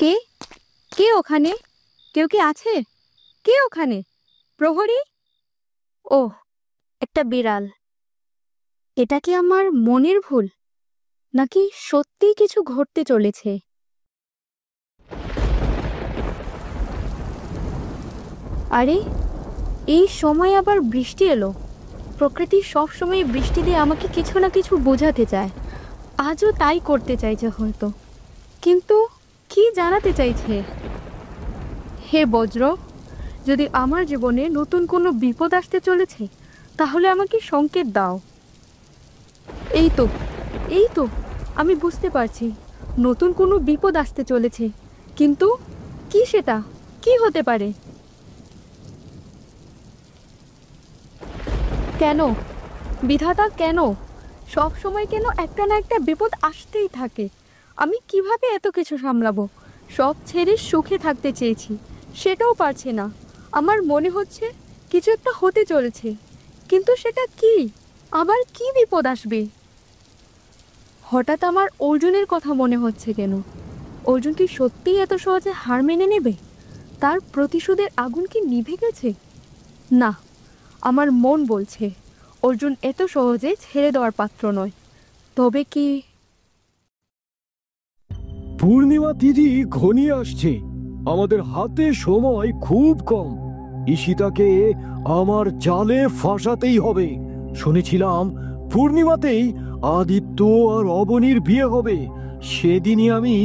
কে কে ওখানে? কেউ কি আছে? কে ওখানে? প্রহরী? ওহ, একটা বিড়াল। এটা কি আমার মনের ভুল, নাকি সত্যিই কিছু ঘটতে চলেছে? আরে, এই সময় আবার বৃষ্টি এলো। প্রকৃতি সবসময় বৃষ্টি দিয়ে আমাকে কিছু না কিছু বোঝাতে চায়। আজও তাই করতে চাইছে হয়তো। কিন্তু কি জানাতে চাইছে? হে বজ্র, যদি আমার জীবনে নতুন কোনো বিপদ আসতে চলেছে, তাহলে আমাকে সংকেত দাও। এই তো, এই তো, আমি বুঝতে পারছি নতুন কোনো বিপদ আসতে চলেছে। কিন্তু কি সেটা? কি হতে পারে? কেন বিধাতা, কেন সব সময় কেন একটা না একটা বিপদ আসতেই থাকে? আমি কিভাবে এত কিছু সামলাবো? সব ছেড়ে সুখে থাকতে চেয়েছি, সেটাও পারছি না। আমার মনে হচ্ছে কিছু একটা হতে চলেছে, কিন্তু সেটা কি? আবার কি বিপদ আসবে? হঠাৎ আমার অর্জুনের কথা মনে হচ্ছে কেন? অর্জুন কি সত্যিই এত সহজে হার মেনে নেবে? তার প্রতিশোধের আগুন কি নিভে গেছে? না, আমার মন বলছে অর্জুন এত সহজে ছেড়ে দেওয়ার পাত্র নয়। তবে কি? পূর্ণিমা তিথি ঘনিয়ে আসছে, আমাদের হাতে সময় খুব কম। ঈশিতাকে আমার জালে ফাঁসাতেই হবে। শুনেছিলাম পূর্ণিমাতেই আদিত্য আর অবনীর বিয়ে হবে। সেদিনই আমি।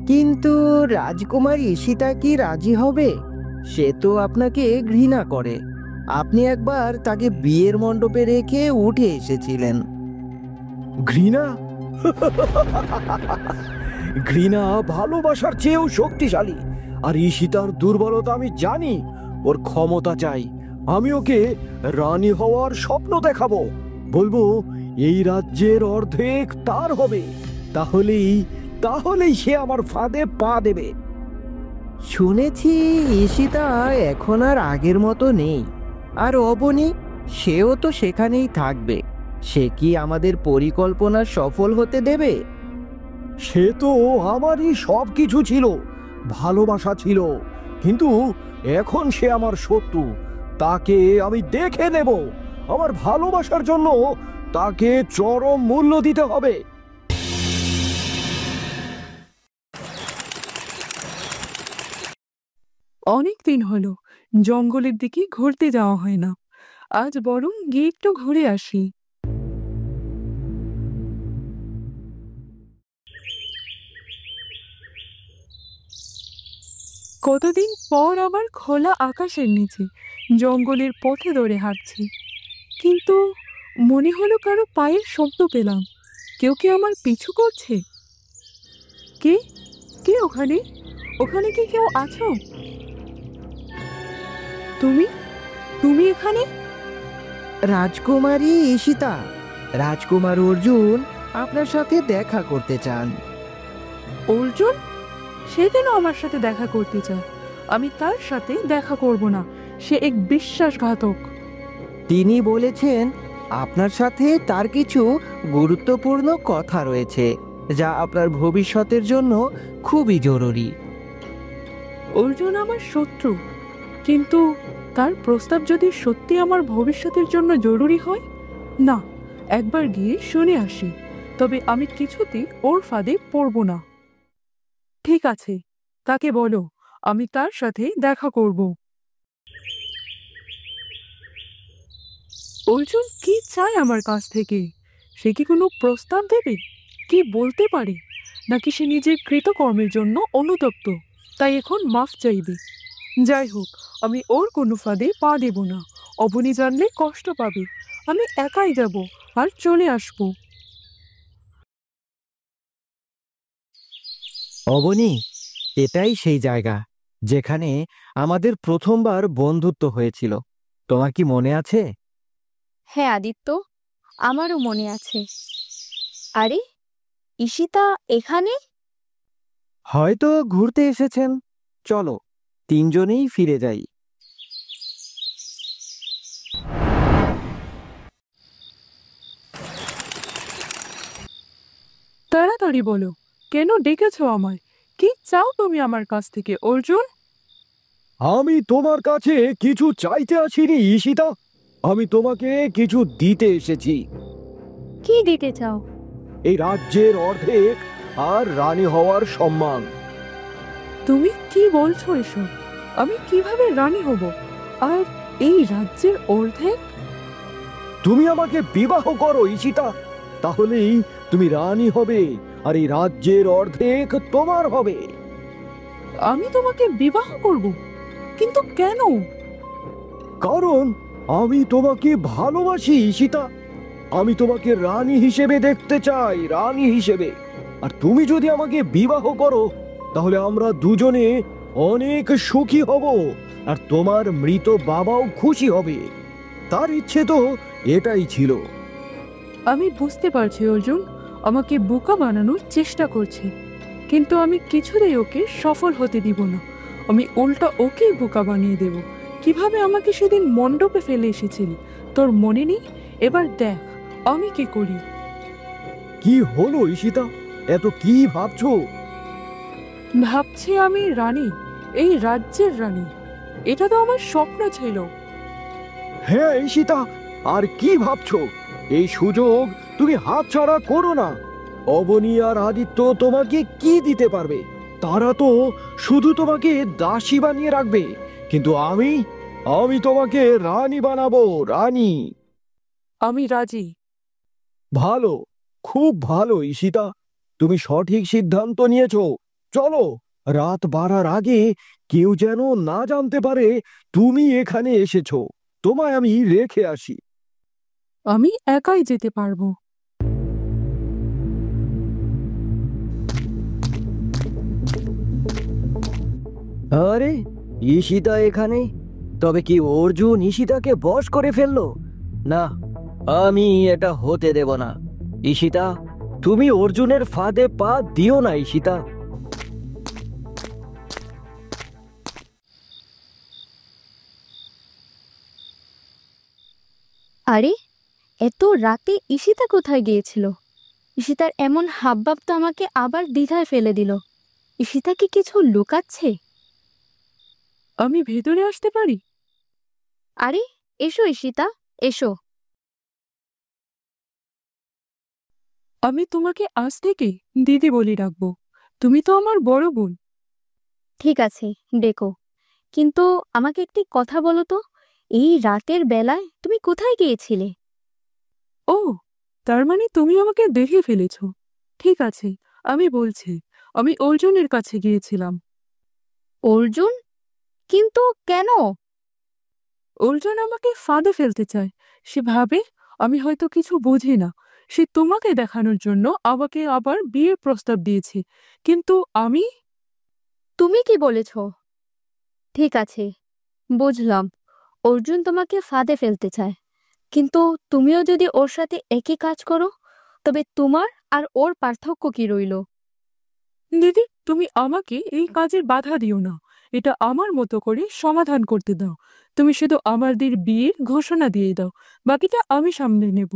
কিন্তু রাজকুমারী সীতা কি রাজি হবে? সে তো আপনাকে ঘৃণা করে। আপনি একবার তাকে বিয়ের মণ্ডপে রেখে উঠে এসেছিলেন। ঘৃণা? ঘৃণা ভালোবাসার চেয়েও শক্তিশালী। আর ঈশিতার দুর্বলতা আমি জানি। ওর ক্ষমতা চাই। আমি ওকে রানী হওয়ার স্বপ্ন দেখাবো। বলবো এই রাজ্যের অর্ধেক তার হবে। তাহলেই তাহলেই সে আমার ফাঁদে পা দেবে। শুনেছি ঈশিতা এখন আর আগের মতো নেই। আর অবনী, সেও তো সেখানেই থাকবে। সে কি আমাদের পরিকল্পনা সফল হতে দেবে? সে তো আমারই সব কিছু ছিল, ভালোবাসা ছিল। কিন্তু এখন সে আমার শত্রু। তাকে আমি দেখে নেব। আমার ভালোবাসার জন্য তাকে চরম মূল্য দিতে হবে। অনেক দিন হলো জঙ্গলের দিকে ঘুরতে যাওয়া হয় না। আজ বরং গিয়ে একটু ঘুরে আসি। কতদিন পর আবার খোলা আকাশের নিচে জঙ্গলের পথে ধরে হাঁটছি। কিন্তু মনে হলো কারো পায়ের শব্দ পেলাম। কেউ কি আমার পিছু করছে? কে কে ওখানে? ওখানে কি কেউ আছো? তুমি তুমি এখানে? রাজকুমারী ঈশিতা, রাজকুমার অর্জুন আপনার সাথে দেখা করতে চান। অর্জুন? সে কেন আমার সাথে দেখা করতে চায়? আমি তার সাথে দেখা করব না। সে এক বিশ্বাসঘাতক। তিনি বলেছেন আপনার সাথে তার কিছু গুরুত্বপূর্ণ কথা রয়েছে, যা আপনার ভবিষ্যতের জন্য খুবই জরুরি। অর্জুন আমার শত্রু, কিন্তু তার প্রস্তাব যদি সত্যি আমার ভবিষ্যতের জন্য জরুরি হয়, না, একবার গিয়ে শুনে আসি। তবে আমি কিছুতেই ওর ফাঁদে পড়ব না। ঠিক আছে, তাকে বলো আমি তার সাথে দেখা করব। অর্জুন কি চায় আমার কাছ থেকে? সে কি কোনো প্রস্তাব দেবে? কি বলতে পারে? নাকি সে নিজের কৃতকর্মের জন্য অনুতপ্ত, তাই এখন মাফ চাইবে? যাই হোক, আমি ওর কোনো ফাঁদে পা দেব না। অবনী জানলে কষ্ট পাবে। আমি একাই যাব আর চলে আসব। অবনী, এটাই সেই জায়গা যেখানে আমাদের প্রথমবার বন্ধুত্ব হয়েছিল। তোমার কি মনে আছে? হ্যাঁ আদিত্য, আমারও মনে আছে। আরে, ঈশিতা এখানে? হয়তো ঘুরতে এসেছেন। চলো, তিনজনেই ফিরে যাই। তাড়াতাড়ি বলো, কেন ডেকেছো আমায়? কি চাও তুমি আমার কাছ থেকে অর্জুন? আমি তোমার কাছে কিছু চাইতে আসিনি ঈশিতা, আমি তোমাকে কিছু দিতে এসেছি। কি দিতে চাও? এই রাজ্যের অর্ধেক আর রানী হওয়ার সম্মান। তুমি কি বলছো এসব? আমি কিভাবে রানী হব? আর এই রাজ্যের অর্ধেক? তুমি আমাকে বিবাহ করো ঈশিতা, তাহলেই তুমি রানী হবে আর এই রাজ্যের অর্ধেক তোমার হবে। আমি তোমাকে বিবাহ করব? কিন্তু কেন? কারণ আমি তোমাকে ভালোবাসি ঈশিতা, আমি তোমাকে রানী হিসেবে দেখতে চাই, রানী হিসেবে। আর তুমি যদি আমাকে বিবাহ করো তাহলে আমরা দুজনে অনেক সুখী হব, আর তোমার মৃত বাবাও খুশি হবে। তার ইচ্ছে তো এটাই ছিল। আমি বুঝতে পারছি অর্জুন আমাকে বোকা বানানোর চেষ্টা করছে, কিন্তু আমি কিছুতেই ওকে সফল হতে দিব না। আমি উল্টা ওকেই বোকা বানিয়ে দেব। কিভাবে আমাকে সেদিন মণ্ডপে ফেলে এসেছিলি, তোর মনে নেই? এবার দেখ আমি কি করি। কি হলো ঈশিতা, এত কি ভাবছো? ভাবছি আমি রানী, এই রাজ্যের রানী। এটা তো আমার স্বপ্ন ছিল। হ্যাঁ ঈশিতা, আর কি ভাবছো? এই সুযোগ তুমি হাতছাড়া করো না। অবনী আর আদিত্য তোমাকে কি দিতে পারবে? তারা তো শুধু তোমাকে দাসী বানিয়ে রাখবে, কিন্তু আমি আমি তোমাকে রানী বানাবো, রানী। আমি রাজি। ভালো, খুব ভালো ঈশিতা, তুমি সঠিক সিদ্ধান্ত নিয়েছো। চলো, রাত বাড়ার আগে কেউ যেন না জানতে পারে তুমি এখানে এসেছো। তোমায় আমি রেখে আসি। আমি একাই যেতে পারবো। আরে, ঈশিতা এখানে? তবে কি অর্জুন ঈশিতাকে বশ করে ফেললো? না, আমি এটা হতে দেব না। ঈশিতা, তুমি অর্জুনের ফাঁদে পা দিও না ঈশিতা। আরে, এত রাতে ঈশিতা কোথায় গিয়েছিল? ঈশিতার এমন হাবভাব তো আমাকে আবার দ্বিধায় ফেলে দিল। ঈশিতা কি কিছু লুকাচ্ছে? আমি ভেতরে আসতে পারি? আরে, এসো ঈশিতা, এসো। আমি তোমাকে আজ থেকে দিদি বলে ডাকবো। তুমি তো আমার বড় বোন। ঠিক আছে, ডেকো। কিন্তু আমাকে একটি কথা বলো তো, এই রাতের বেলায় তুমি কোথায় গিয়েছিলে? ও, তার মানে তুমি আমাকে দেখে ফেলেছো। ঠিক আছে, আমি বলছি। আমি অর্জুনের কাছে গিয়েছিলাম। অর্জুন? কিন্তু কেন? অর্জুন আমাকে ফাঁদে ফেলতে চায়। সে ভাবে আমি হয়তো কিছু বুঝি না। সে তোমাকে দেখানোর জন্য আমাকে আবার বিয়ের প্রস্তাব দিয়েছে, কিন্তু আমি। তুমি কি বলেছ? ঠিক আছে, বুঝলাম। অর্জুন তোমাকে ফাঁদে ফেলতে চায়, কিন্তু তুমিও যদি ওর সাথে একই কাজ করো, তবে তোমার আর ওর পার্থক্য কি রইল? দিদি, তুমি আমাকে এই কাজের বাধা দিও না। এটা আমার মতো করে সমাধান করতে দাও। তুমি শুধু আমাদের বিয়ের ঘোষণা দিয়ে দাও, বাকিটা আমি সামলে নেব।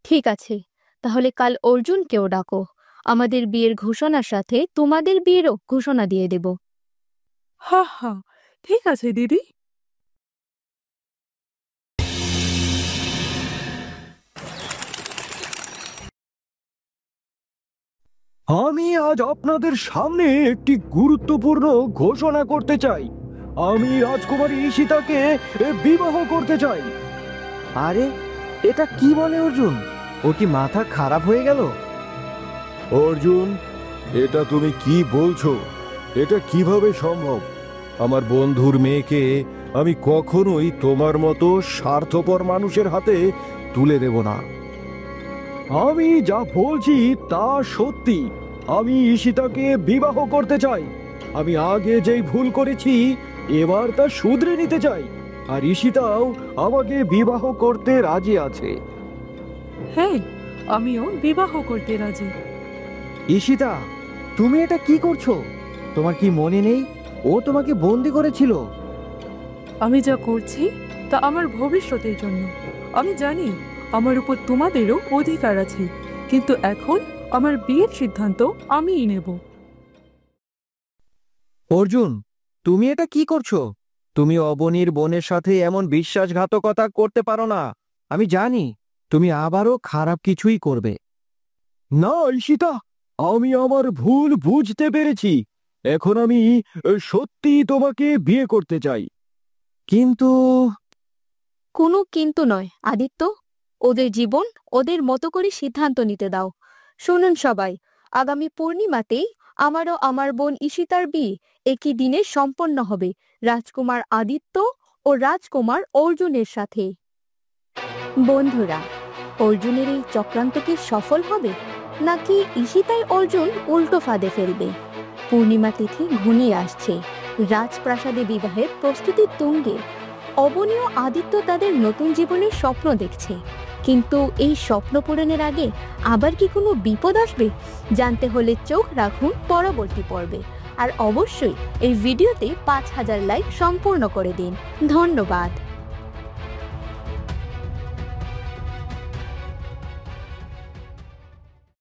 ঠিক আছে, তাহলে কাল অর্জুনকেও ডাকো। আমাদের বিয়ের ঘোষণার সাথে তোমাদের বিয়েরও ঘোষণা দিয়ে দেব। হা হা, ঠিক আছে দিদি। আমি আজ আপনাদের সামনে একটি গুরুত্বপূর্ণ ঘোষণা করতে চাই। আমি রাজকুমারী ঈশিতাকে বিবাহ করতে চাই। আরে, এটা কি বলে অর্জুন? ও কি মাথা খারাপ হয়ে গেল? অর্জুন, এটা তুমি কি বলছো? এটা কিভাবে সম্ভব? আমার বন্ধুর মেয়েকে আমি কখনোই তোমার মতো স্বার্থপর মানুষের হাতে তুলে দেব না। আমি যা বলছি তা সত্যি। আমি ঈশিতাকে বিবাহ করতে চাই। আমি আগে যেই ভুল করেছি এবার তা শুধরে নিতে চাই, আর ঈশিতাও আমাকে বিবাহ করতে রাজি আছে। হ্যাঁ, আমিও বিবাহ করতে রাজি। ঈশিতা, তুমি এটা কি করছো? তোমার কি মনে নেই ও তোমাকে বন্দি করেছিল? আমি যা করছি তা আমার ভবিষ্যতের জন্য। আমি জানি আমার উপর তোমাদেরও অধিকার আছে, কিন্তু এখন আমার বিয়ের সিদ্ধান্ত আমিই নেব। অর্জুন, তুমি এটা কি করছো? তুমি অবনীর বোনের সাথে এমন বিশ্বাসঘাতকতা করতে পারো না। আমি জানি তুমি আবারও খারাপ কিছুই করবে। না ঈশিতা, আমি আমার ভুল বুঝতে পেরেছি। এখন আমি সত্যি তোমাকে বিয়ে করতে চাই। কিন্তু কোনো কিন্তু নয় আদিত্য, ওদের জীবন ওদের মতো করে সিদ্ধান্ত নিতে দাও। শুনুন সবাই, আগামী পূর্ণিমাতেই আমারও আমার বোন ঈশিতার বিয়ে একই দিনে সম্পন্ন হবে রাজকুমার আদিত্য ও রাজকুমার অর্জুনের সাথে। বন্ধুরা, অর্জুনের এই চক্রান্ত কি সফল হবে, নাকি ঈশিতাই অর্জুন উল্টো ফাঁদে ফেলবে? পূর্ণিমা তিথি ঘনিয়ে আসছে, রাজপ্রাসাদে বিবাহের প্রস্তুতি তুঙ্গে। অবনী ও আদিত্য তাদের নতুন জীবনের স্বপ্ন দেখছে, কিন্তু এই স্বপ্ন পূরণের আগে আবার কি কোনো বিপদ আসবে? জানতে হলে চোখ রাখুন পরবর্তী পর্বে। আর অবশ্যই এই ভিডিওতে 5000 লাইক সম্পূর্ণ করে দিন। ধন্যবাদ।